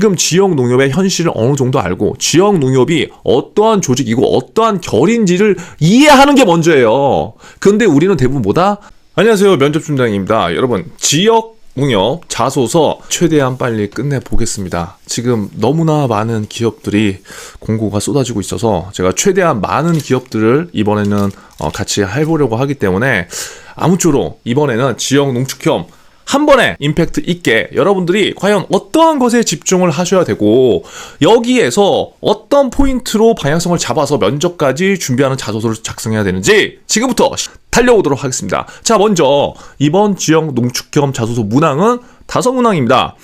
지금 지역 농협의 현실을 어느 정도 알고 지역 농협이 어떠한 조직이고 어떠한 결인지를 이해하는 게 먼저예요. 근데 우리는 대부분 뭐다? 안녕하세요, 면접준장입니다. 여러분, 지역 농협 자소서 최대한 빨리 끝내보겠습니다. 지금 너무나 많은 기업들이 공고가 쏟아지고 있어서 제가 최대한 많은 기업들을 이번에는 같이 해보려고 하기 때문에 아무쪼록 이번에는 지역 농축협 한 번에 임팩트 있게 여러분들이 과연 어떠한 것에 집중을 하셔야 되고 여기에서 어떤 포인트로 방향성을 잡아서 면접까지 준비하는 자소서를 작성해야 되는지 지금부터 달려오도록 하겠습니다. 자, 먼저 이번 지역 농축협 자소서 문항은 5문항입니다.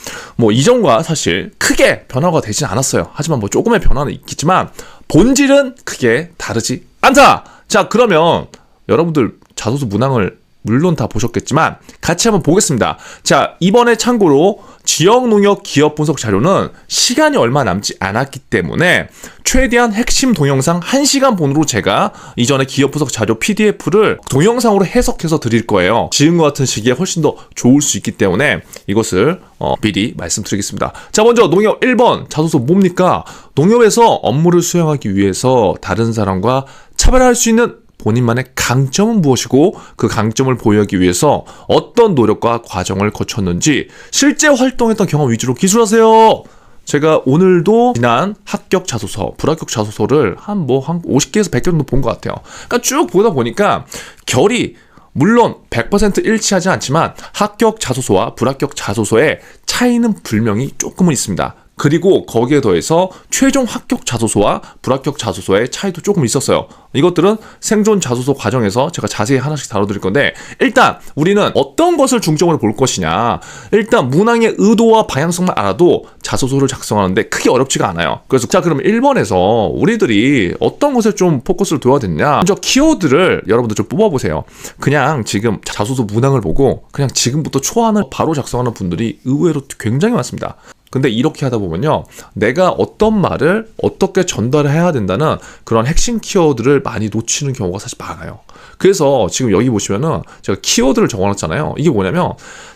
이전과 사실 크게 변화가 되진 않았어요. 하지만 조금의 변화는 있겠지만 본질은 크게 다르지 않다. 자, 그러면 여러분들 자소서 문항을 물론 다 보셨겠지만 같이 한번 보겠습니다. 자, 이번에 참고로 지역농협 기업 분석 자료는 시간이 얼마 남지 않았기 때문에 최대한 핵심 동영상 1시간 본으로 제가 이전에 기업 분석 자료 PDF를 동영상으로 해석해서 드릴 거예요. 지금과 같은 시기에 훨씬 더 좋을 수 있기 때문에 이것을 미리 말씀드리겠습니다. 자, 먼저 농협 1번 자소서 뭡니까? 농협에서 업무를 수행하기 위해서 다른 사람과 차별할 수 있는 본인만의 강점은 무엇이고 그 강점을 보유하기 위해서 어떤 노력과 과정을 거쳤는지 실제 활동했던 경험 위주로 기술하세요. 제가 오늘도 지난 합격 자소서, 불합격 자소서를 한 50개에서 100개 정도 본 것 같아요. 그러니까 쭉 보다 보니까 결이 물론 100% 일치하지 않지만 합격 자소서와 불합격 자소서의 차이는 분명히 조금은 있습니다. 그리고 거기에 더해서 최종 합격 자소서와 불합격 자소서의 차이도 조금 있었어요. 이것들은 생존 자소서 과정에서 제가 자세히 하나씩 다뤄드릴 건데, 일단 우리는 어떤 것을 중점으로 볼 것이냐, 일단 문항의 의도와 방향성만 알아도 자소서를 작성하는데 크게 어렵지가 않아요. 그래서 자, 그럼 1번에서 우리들이 어떤 것에 좀 포커스를 둬야 되느냐, 먼저 키워드를 여러분들 좀 뽑아보세요. 그냥 지금 자소서 문항을 보고 그냥 지금부터 초안을 바로 작성하는 분들이 의외로 굉장히 많습니다. 근데 이렇게 하다 보면요, 내가 어떤 말을 어떻게 전달해야 된다는 그런 핵심 키워드를 많이 놓치는 경우가 사실 많아요. 그래서 지금 여기 보시면은 제가 키워드를 적어놨잖아요. 이게 뭐냐면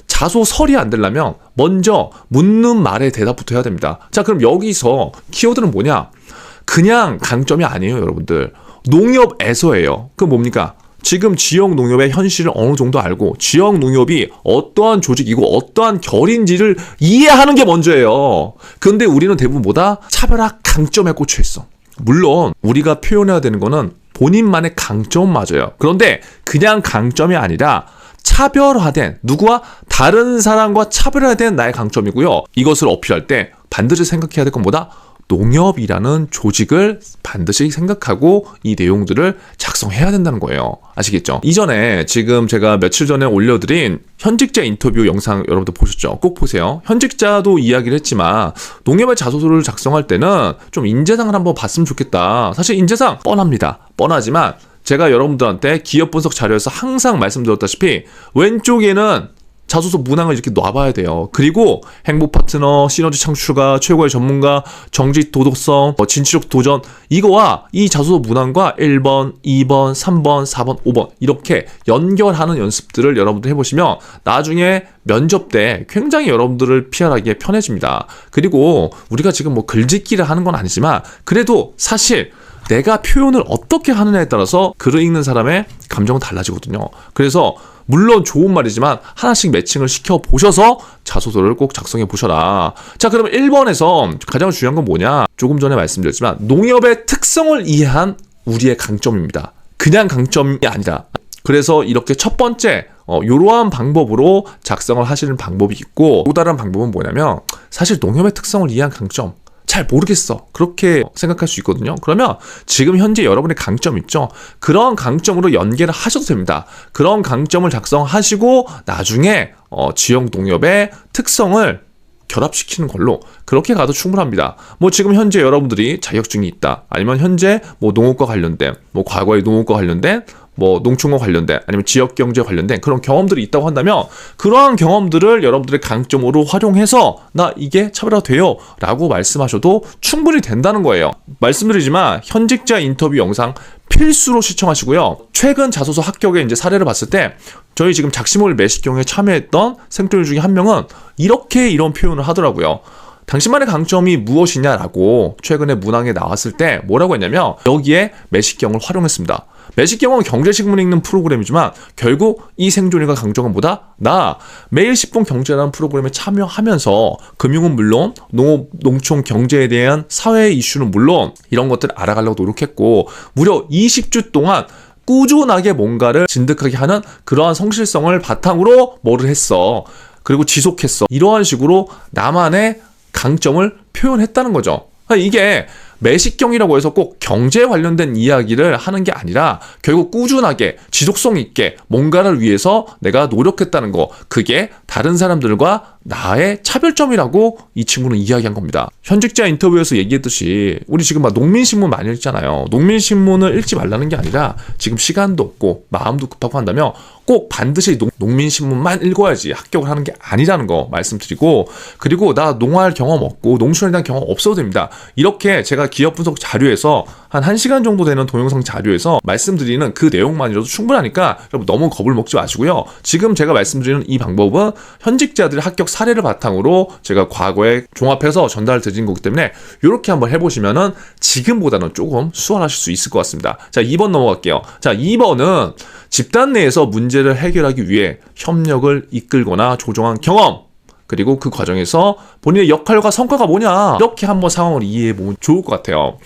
자소설이 안 되려면 먼저 묻는 말에 대답부터 해야 됩니다. 자, 그럼 여기서 키워드는 뭐냐? 그냥 강점이 아니에요, 여러분들. 농협에서예요. 그럼 뭡니까? 지금 지역 농협의 현실을 어느 정도 알고 지역 농협이 어떠한 조직이고 어떠한 결인지를 이해하는 게 먼저예요. 근데 우리는 대부분 뭐다? 차별화 강점에 꽂혀 있어. 물론 우리가 표현해야 되는 거는 본인만의 강점은 맞아요. 그런데 그냥 강점이 아니라 차별화된, 누구와 다른 사람과 차별화된 나의 강점이고요. 이것을 어필할 때 반드시 생각해야 될 건 뭐다? 농협이라는 조직을 반드시 생각하고 이 내용들을 작성해야 된다는 거예요. 아시겠죠? 이전에 지금 제가 며칠 전에 올려드린 현직자 인터뷰 영상 여러분들 보셨죠? 꼭 보세요. 현직자도 이야기를 했지만 농협의 자소서를 작성할 때는 좀 인재상을 한번 봤으면 좋겠다. 사실 인재상 뻔합니다. 뻔하지만 제가 여러분들한테 기업 분석 자료에서 항상 말씀드렸다시피 왼쪽에는 자소서 문항을 이렇게 놔봐야 돼요. 그리고 행복 파트너, 시너지 창출가, 최고의 전문가, 정직 도덕성, 진취적 도전, 이거와 이 자소서 문항과 1번, 2번, 3번, 4번, 5번 이렇게 연결하는 연습들을 여러분들 해보시면 나중에 면접 때 굉장히 여러분들을 PR하기에 편해집니다. 그리고 우리가 지금 글짓기를 하는 건 아니지만 그래도 사실 내가 표현을 어떻게 하느냐에 따라서 글을 읽는 사람의 감정은 달라지거든요. 그래서 물론 좋은 말이지만 하나씩 매칭을 시켜보셔서 자소서를 꼭 작성해 보셔라. 자, 그러면 1번에서 가장 중요한 건 뭐냐? 조금 전에 말씀드렸지만 농협의 특성을 이해한 우리의 강점입니다. 그냥 강점이 아니라. 그래서 이렇게 첫 번째 이러한 방법으로 작성을 하시는 방법이 있고, 또 다른 방법은 뭐냐면 사실 농협의 특성을 이해한 강점 잘 모르겠어, 그렇게 생각할 수 있거든요. 그러면 지금 현재 여러분의 강점 있죠? 그런 강점으로 연계를 하셔도 됩니다. 그런 강점을 작성하시고 나중에 지역 농협의 특성을 결합시키는 걸로 그렇게 가도 충분합니다. 지금 현재 여러분들이 자격증이 있다, 아니면 현재 농업과 관련된, 과거의 농업과 관련된, 농축과 관련된, 아니면 지역경제 관련된 그런 경험들이 있다고 한다면 그러한 경험들을 여러분들의 강점으로 활용해서 나 이게 차별화돼요 라고 말씀하셔도 충분히 된다는 거예요. 말씀드리지만 현직자 인터뷰 영상 필수로 시청하시고요. 최근 자소서 합격의 이제 사례를 봤을 때 저희 지금 작심을 매식경에 참여했던 생徒중에 한 명은 이런 표현을 하더라고요. 당신만의 강점이 무엇이냐라고 최근에 문항에 나왔을 때 뭐라고 했냐면 여기에 매식경을 활용했습니다. 매식경은 경제신문 읽는 프로그램이지만 결국 이 생존이가 강점은 뭐다? 나 매일 10분 경제라는 프로그램에 참여하면서 금융은 물론 농업, 농촌 경제에 대한 사회 이슈는 물론 이런 것들을 알아가려고 노력했고 무려 20주 동안 꾸준하게 뭔가를 진득하게 하는 그러한 성실성을 바탕으로 뭐를 했어. 그리고 지속했어. 이러한 식으로 나만의 강점을 표현했다는 거죠. 이게 매식경이라고 해서 꼭 경제에 관련된 이야기를 하는 게 아니라 결국 꾸준하게 지속성 있게 뭔가를 위해서 내가 노력했다는 거, 그게 다른 사람들과 나의 차별점이라고 이 친구는 이야기한 겁니다. 현직자 인터뷰에서 얘기했듯이 우리 지금 막 농민신문 많이 읽잖아요. 농민신문을 읽지 말라는 게 아니라 지금 시간도 없고 마음도 급하고 한다면 꼭 반드시 농민신문만 읽어야지 합격을 하는 게 아니라는 거 말씀드리고, 그리고 나 농활 경험 없고 농촌에 대한 경험 없어도 됩니다. 이렇게 제가 기업 분석 자료에서 한 1시간 정도 되는 동영상 자료에서 말씀드리는 그 내용만이라도 충분하니까 여러분 너무 겁을 먹지 마시고요. 지금 제가 말씀드리는 이 방법은 현직자들의 합격 사례를 바탕으로 제가 과거에 종합해서 전달 드린 거기 때문에 이렇게 한번 해보시면은 지금보다는 조금 수월하실 수 있을 것 같습니다. 자, 2번 넘어갈게요. 자, 2번은 집단 내에서 문제를 해결하기 위해 협력을 이끌거나 조정한 경험, 그리고 그 과정에서 본인의 역할과 성과가 뭐냐, 이렇게 한번 상황을 이해해보면 좋을 것 같아요.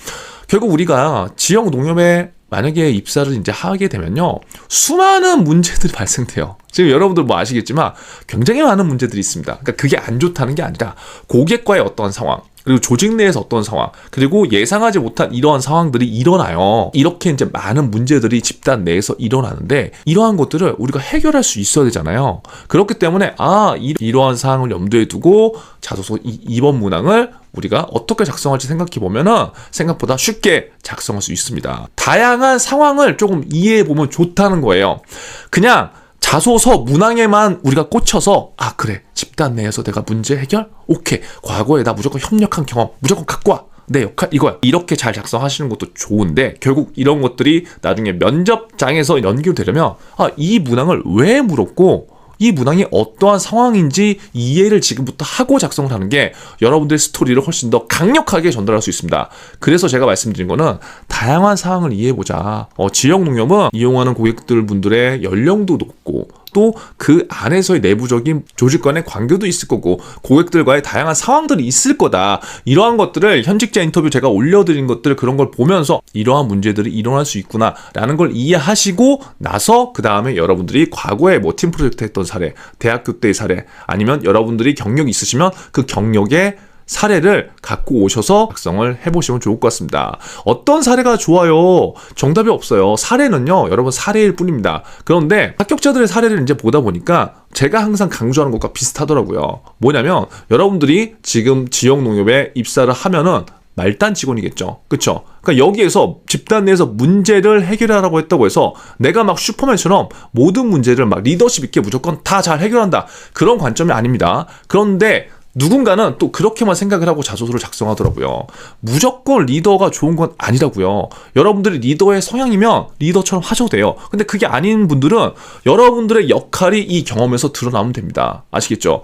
결국 우리가 지역 농협에 만약에 입사를 이제 하게 되면요, 수많은 문제들이 발생돼요. 지금 여러분들 뭐 아시겠지만 굉장히 많은 문제들이 있습니다. 그러니까 그게 안 좋다는 게 아니라 고객과의 어떤 상황, 그리고 조직 내에서 어떤 상황, 그리고 예상하지 못한 이러한 상황들이 일어나요. 이렇게 이제 많은 문제들이 집단 내에서 일어나는데 이러한 것들을 우리가 해결할 수 있어야 되잖아요. 그렇기 때문에 이러한 사항을 염두에 두고 자소서 2번 문항을 우리가 어떻게 작성할지 생각해 보면은 생각보다 쉽게 작성할 수 있습니다. 다양한 상황을 조금 이해해 보면 좋다는 거예요. 그냥 자소서 문항에만 우리가 꽂혀서 그래, 집단 내에서 내가 문제 해결? 오케이, 과거에 나 무조건 협력한 경험 무조건 갖고 와, 내 역할 이거야, 이렇게 잘 작성하시는 것도 좋은데 결국 이런 것들이 나중에 면접장에서 연결되려면 이 문항을 왜 물었고 이 문항이 어떠한 상황인지 이해를 지금부터 하고 작성을 하는 게 여러분들의 스토리를 훨씬 더 강력하게 전달할 수 있습니다. 그래서 제가 말씀드린 거는 다양한 상황을 이해해보자. 지역 농협은 이용하는 고객들 분들의 연령도 높고 또 그 안에서의 내부적인 조직 간의 관계도 있을 거고 고객들과의 다양한 상황들이 있을 거다. 이러한 것들을 현직자 인터뷰 제가 올려드린 것들, 그런 걸 보면서 이러한 문제들이 일어날 수 있구나 라는 걸 이해하시고 나서 그 다음에 여러분들이 과거에 뭐 팀 프로젝트 했던 사례, 대학교 때의 사례, 아니면 여러분들이 경력이 있으시면 그 경력의 사례를 갖고 오셔서 작성을 해보시면 좋을 것 같습니다. 어떤 사례가 좋아요? 정답이 없어요. 사례는요, 여러분 사례일 뿐입니다. 그런데 합격자들의 사례를 이제 보다 보니까 제가 항상 강조하는 것과 비슷하더라고요. 뭐냐면 여러분들이 지금 지역 농협에 입사를 하면은 말단 직원이겠죠. 그쵸? 그러니까 여기에서 집단 내에서 문제를 해결하라고 했다고 해서 내가 막 슈퍼맨처럼 모든 문제를 막 리더십 있게 무조건 다 잘 해결한다, 그런 관점이 아닙니다. 그런데 누군가는 또 그렇게만 생각을 하고 자소서를 작성하더라고요. 무조건 리더가 좋은 건 아니라고요. 여러분들이 리더의 성향이면 리더처럼 하셔도 돼요. 근데 그게 아닌 분들은 여러분들의 역할이 이 경험에서 드러나면 됩니다. 아시겠죠?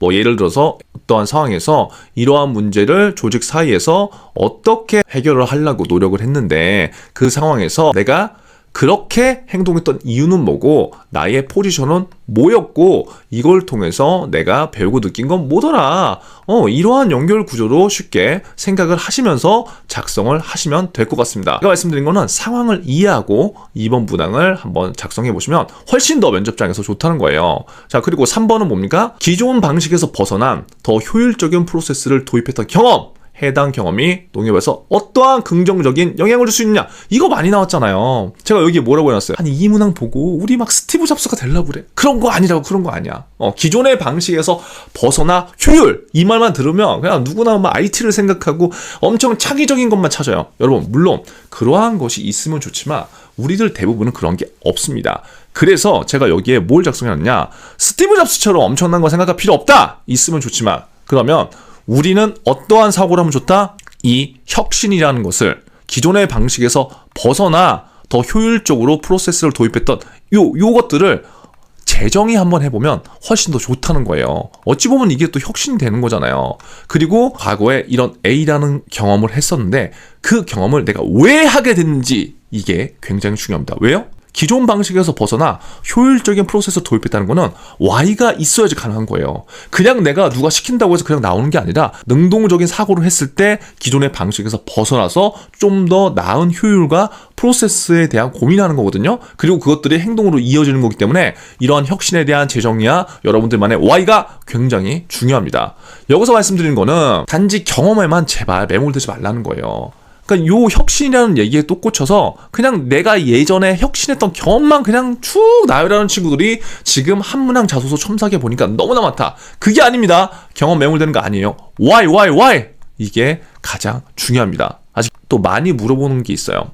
뭐 예를 들어서 어떠한 상황에서 이러한 문제를 조직 사이에서 어떻게 해결을 하려고 노력을 했는데 그 상황에서 내가 그렇게 행동했던 이유는 뭐고 나의 포지션은 뭐였고 이걸 통해서 내가 배우고 느낀 건 뭐더라. 이러한 연결 구조로 쉽게 생각을 하시면서 작성을 하시면 될 것 같습니다. 제가 말씀드린 거는 상황을 이해하고 2번 문항을 한번 작성해 보시면 훨씬 더 면접장에서 좋다는 거예요. 자, 그리고 3번은 뭡니까? 기존 방식에서 벗어난 더 효율적인 프로세스를 도입했던 경험. 해당 경험이 농협에서 어떠한 긍정적인 영향을 줄 수 있느냐, 이거 많이 나왔잖아요. 제가 여기에 뭐라고 해놨어요? 아니, 이 문항 보고 우리 막 스티브 잡스가 되려고 그래. 그런 거 아니라고. 그런 거 아니야. 기존의 방식에서 벗어나 효율, 이 말만 들으면 그냥 누구나 막 IT를 생각하고 엄청 창의적인 것만 찾아요. 여러분, 물론 그러한 것이 있으면 좋지만 우리들 대부분은 그런 게 없습니다. 그래서 제가 여기에 뭘 작성해놨냐, 스티브 잡스처럼 엄청난 거 생각할 필요 없다, 있으면 좋지만, 그러면 우리는 어떠한 사고를 하면 좋다? 이 혁신이라는 것을 기존의 방식에서 벗어나 더 효율적으로 프로세스를 도입했던 요것들을 재정의 한번 해보면 훨씬 더 좋다는 거예요. 어찌 보면 이게 또 혁신이 되는 거잖아요. 그리고 과거에 이런 A라는 경험을 했었는데 그 경험을 내가 왜 하게 됐는지 이게 굉장히 중요합니다. 왜요? 기존 방식에서 벗어나 효율적인 프로세스를 도입했다는 거는 Y가 있어야지 가능한 거예요. 그냥 내가 누가 시킨다고 해서 그냥 나오는 게 아니라 능동적인 사고를 했을 때 기존의 방식에서 벗어나서 좀 더 나은 효율과 프로세스에 대한 고민하는 거거든요. 그리고 그것들이 행동으로 이어지는 거기 때문에 이러한 혁신에 대한 재정이야 여러분들만의 Y가 굉장히 중요합니다. 여기서 말씀드리는 거는 단지 경험에만 제발 매몰되지 말라는 거예요. 그러니까 요 혁신이라는 얘기에 또 꽂혀서 그냥 내가 예전에 혁신했던 경험만 그냥 쭉 나열하는 친구들이 지금 한문항 자소서 첨삭해 보니까 너무나 많다. 그게 아닙니다. 경험 매몰되는 거 아니에요. Why? 이게 가장 중요합니다. 아직 또 많이 물어보는 게 있어요.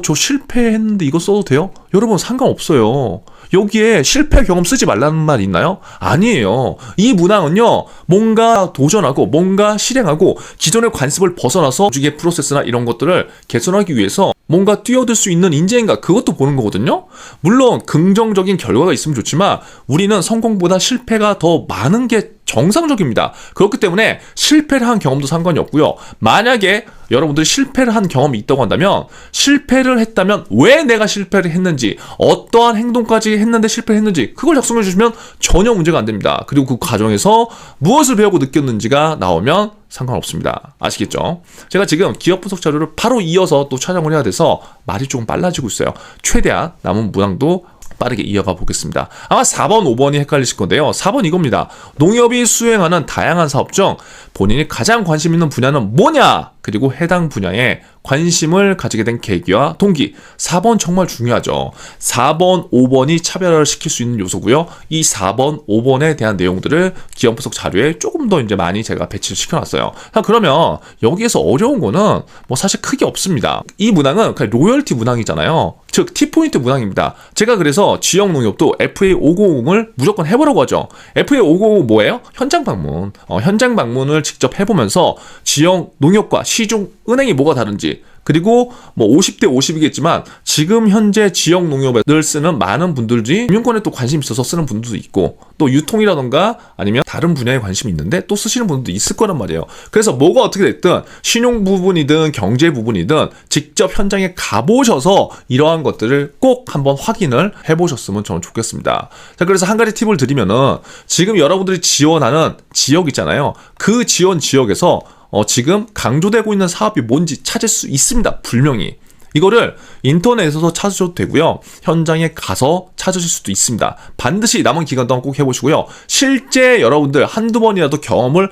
저 실패했는데 이거 써도 돼요? 여러분 상관없어요. 여기에 실패 경험 쓰지 말라는 말 있나요? 아니에요. 이 문항은요, 뭔가 도전하고 뭔가 실행하고 기존의 관습을 벗어나서 조직의 프로세스나 이런 것들을 개선하기 위해서 뭔가 뛰어들 수 있는 인재인가 그것도 보는 거거든요. 물론 긍정적인 결과가 있으면 좋지만 우리는 성공보다 실패가 더 많은 게 정상적입니다. 그렇기 때문에 실패를 한 경험도 상관이 없고요. 만약에 여러분들이 실패를 한 경험이 있다고 한다면 실패를 했다면 왜 내가 실패를 했는지 어떠한 행동까지 했는데 실패를 했는지 그걸 작성해 주시면 전혀 문제가 안 됩니다. 그리고 그 과정에서 무엇을 배우고 느꼈는지가 나오면 상관없습니다. 아시겠죠? 제가 지금 기업 분석 자료를 바로 이어서 또 촬영을 해야 돼서 말이 조금 빨라지고 있어요. 최대한 남은 문항도 빠르게 이어가 보겠습니다. 아마 4번, 5번이 헷갈리실 건데요. 4번 이겁니다. 농협이 수행하는 다양한 사업 중 본인이 가장 관심 있는 분야는 뭐냐? 그리고 해당 분야에 관심을 가지게 된 계기와 동기. 4번 정말 중요하죠. 4번, 5번이 차별화를 시킬 수 있는 요소고요. 이 4번, 5번에 대한 내용들을 기업 분석 자료에 조금 더 이제 많이 제가 배치를 시켜놨어요. 자, 그러면 여기에서 어려운 거는 뭐 사실 크게 없습니다. 이 문항은 그냥 로열티 문항이잖아요. 즉 T포인트 문항입니다. 제가 그래서 지역 농협도 FA550을 무조건 해보라고 하죠. FA550 뭐예요? 현장 방문. 현장 방문을 직접 해보면서 지역 농협과 시중 은행이 뭐가 다른지, 그리고 뭐 50대 50이겠지만 지금 현재 지역 농협을 쓰는 많은 분들이 금융권에 또 관심 있어서 쓰는 분들도 있고 또 유통이라던가 아니면 다른 분야에 관심이 있는데 또 쓰시는 분들도 있을 거란 말이에요. 그래서 뭐가 어떻게 됐든 신용 부분이든 경제 부분이든 직접 현장에 가보셔서 이러한 것들을 꼭 한번 확인을 해보셨으면 저는 좋겠습니다. 자, 그래서 한 가지 팁을 드리면은 지금 여러분들이 지원하는 지역 있잖아요. 그 지원 지역에서 지금 강조되고 있는 사업이 뭔지 찾을 수 있습니다. 분명히. 이거를 인터넷에서 찾으셔도 되고요. 현장에 가서 찾으실 수도 있습니다. 반드시 남은 기간 동안 꼭 해보시고요. 실제 여러분들 한두 번이라도 경험을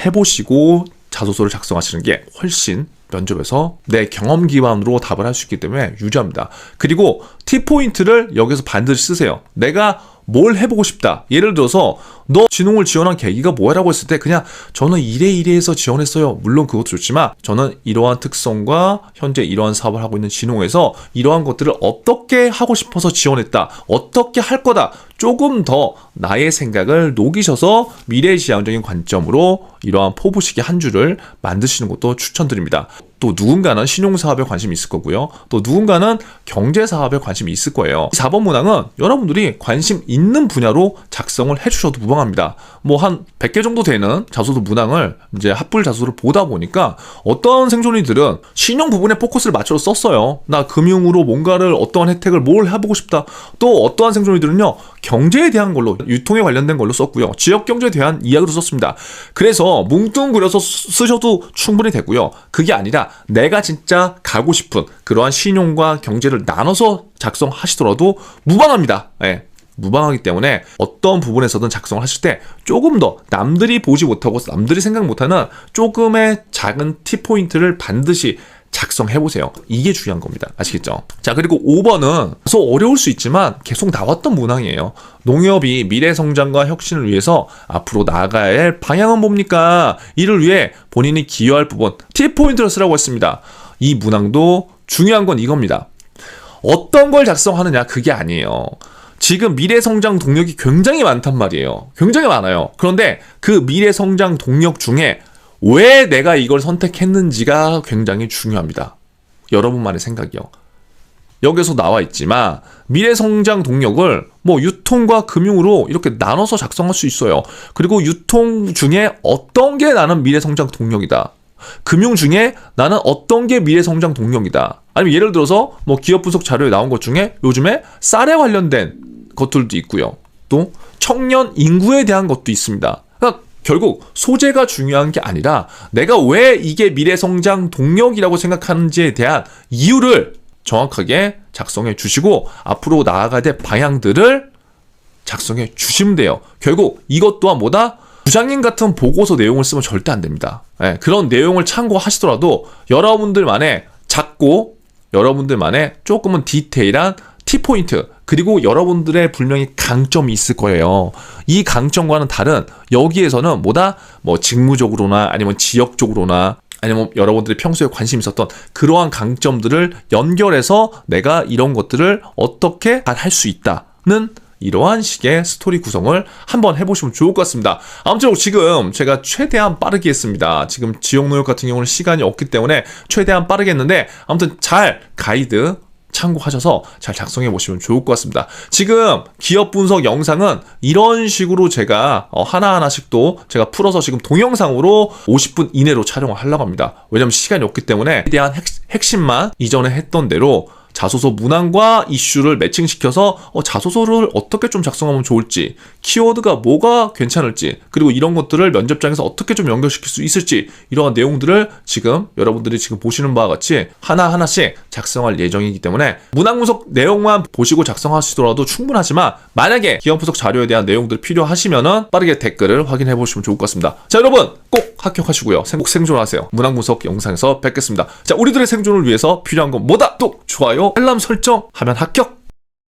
해보시고 자소서를 작성하시는 게 훨씬 면접에서 내 경험 기반으로 답을 할 수 있기 때문에 유리합니다. 그리고 T포인트를 여기서 반드시 쓰세요. 내가 뭘 해보고 싶다. 예를 들어서 너 진홍을 지원한 계기가 뭐라고 했을 때 그냥 저는 이래이래해서 지원했어요. 물론 그것도 좋지만 저는 이러한 특성과 현재 이러한 사업을 하고 있는 진홍에서 이러한 것들을 어떻게 하고 싶어서 지원했다. 어떻게 할 거다. 조금 더 나의 생각을 녹이셔서 미래지향적인 관점으로 이러한 포부식의 한 줄을 만드시는 것도 추천드립니다. 또 누군가는 신용사업에 관심이 있을 거고요. 또 누군가는 경제사업에 관심이 있을 거예요. 4번 문항은 여러분들이 관심 있는 분야로 작성을 해주셔도 무방합니다. 뭐 한 100개 정도 되는 자소서 문항을 이제 합불 자소서를 보다 보니까 어떤 생존이들은 신용 부분에 포커스를 맞춰서 썼어요. 나 금융으로 뭔가를 어떠한 혜택을 뭘 해보고 싶다. 또 어떠한 생존이들은요. 경제에 대한 걸로 유통에 관련된 걸로 썼고요. 지역 경제에 대한 이야기로 썼습니다. 그래서 뭉뚱그려서 쓰셔도 충분히 되고요. 그게 아니라 내가 진짜 가고 싶은 그러한 신용과 경제를 나눠서 작성하시더라도 무방합니다. 예. 무방하기 때문에 어떤 부분에서든 작성을 하실 때 조금 더 남들이 보지 못하고 남들이 생각 못하는 조금의 작은 T포인트를 반드시 작성해보세요. 이게 중요한 겁니다. 아시겠죠? 자, 그리고 5번은 다소 어려울 수 있지만 계속 나왔던 문항이에요. 농협이 미래성장과 혁신을 위해서 앞으로 나아가야 할 방향은 뭡니까? 이를 위해 본인이 기여할 부분 T포인트를 쓰라고 했습니다. 이 문항도 중요한 건 이겁니다. 어떤 걸 작성하느냐 그게 아니에요. 지금 미래성장 동력이 굉장히 많단 말이에요. 굉장히 많아요. 그런데 그 미래성장 동력 중에 왜 내가 이걸 선택했는지가 굉장히 중요합니다. 여러분만의 생각이요. 여기서 나와 있지만 미래성장 동력을 뭐 유통과 금융으로 이렇게 나눠서 작성할 수 있어요. 그리고 유통 중에 어떤 게 나는 미래 성장 동력이다. 금융 중에 나는 어떤 게 미래 성장 동력이다. 아니면 예를 들어서 뭐 기업 분석 자료에 나온 것 중에 요즘에 쌀에 관련된 것들도 있고요. 또 청년 인구에 대한 것도 있습니다. 그러니까 결국 소재가 중요한 게 아니라 내가 왜 이게 미래 성장 동력이라고 생각하는지에 대한 이유를 정확하게 작성해 주시고 앞으로 나아가야 될 방향들을 작성해 주시면 돼요. 결국 이것 또한 뭐다? 부장님 같은 보고서 내용을 쓰면 절대 안 됩니다. 그런 내용을 참고하시더라도 여러분들만의 작고 여러분들만의 조금은 디테일한 T포인트 그리고 여러분들의 분명히 강점이 있을 거예요. 이 강점과는 다른 여기에서는 뭐다? 뭐 직무적으로나 아니면 지역적으로나 아니면 여러분들이 평소에 관심 있었던 그러한 강점들을 연결해서 내가 이런 것들을 어떻게 할 수 있다는 이러한 식의 스토리 구성을 한번 해보시면 좋을 것 같습니다. 아무쪼록 지금 제가 최대한 빠르게 했습니다. 지금 지역노역 같은 경우는 시간이 없기 때문에 최대한 빠르게 했는데 아무튼 잘 가이드 참고하셔서 잘 작성해 보시면 좋을 것 같습니다. 지금 기업 분석 영상은 이런 식으로 제가 하나하나씩 또 제가 풀어서 지금 동영상으로 50분 이내로 촬영을 하려고 합니다. 왜냐면 시간이 없기 때문에 최대한 핵심만 이전에 했던 대로 자소서 문항과 이슈를 매칭시켜서 자소서를 어떻게 좀 작성하면 좋을지, 키워드가 뭐가 괜찮을지, 그리고 이런 것들을 면접장에서 어떻게 좀 연결시킬 수 있을지 이러한 내용들을 지금 여러분들이 지금 보시는 바와 같이 하나하나씩 작성할 예정이기 때문에 문항 분석 내용만 보시고 작성하시더라도 충분하지만 만약에 기업 분석 자료에 대한 내용들 필요하시면은 빠르게 댓글을 확인해 보시면 좋을 것 같습니다. 자, 여러분 꼭 합격하시고요. 꼭 생존하세요. 문항 분석 영상에서 뵙겠습니다. 자, 우리들의 생존을 위해서 필요한 건 뭐다? 또 좋아요, 알람 설정 하면 합격!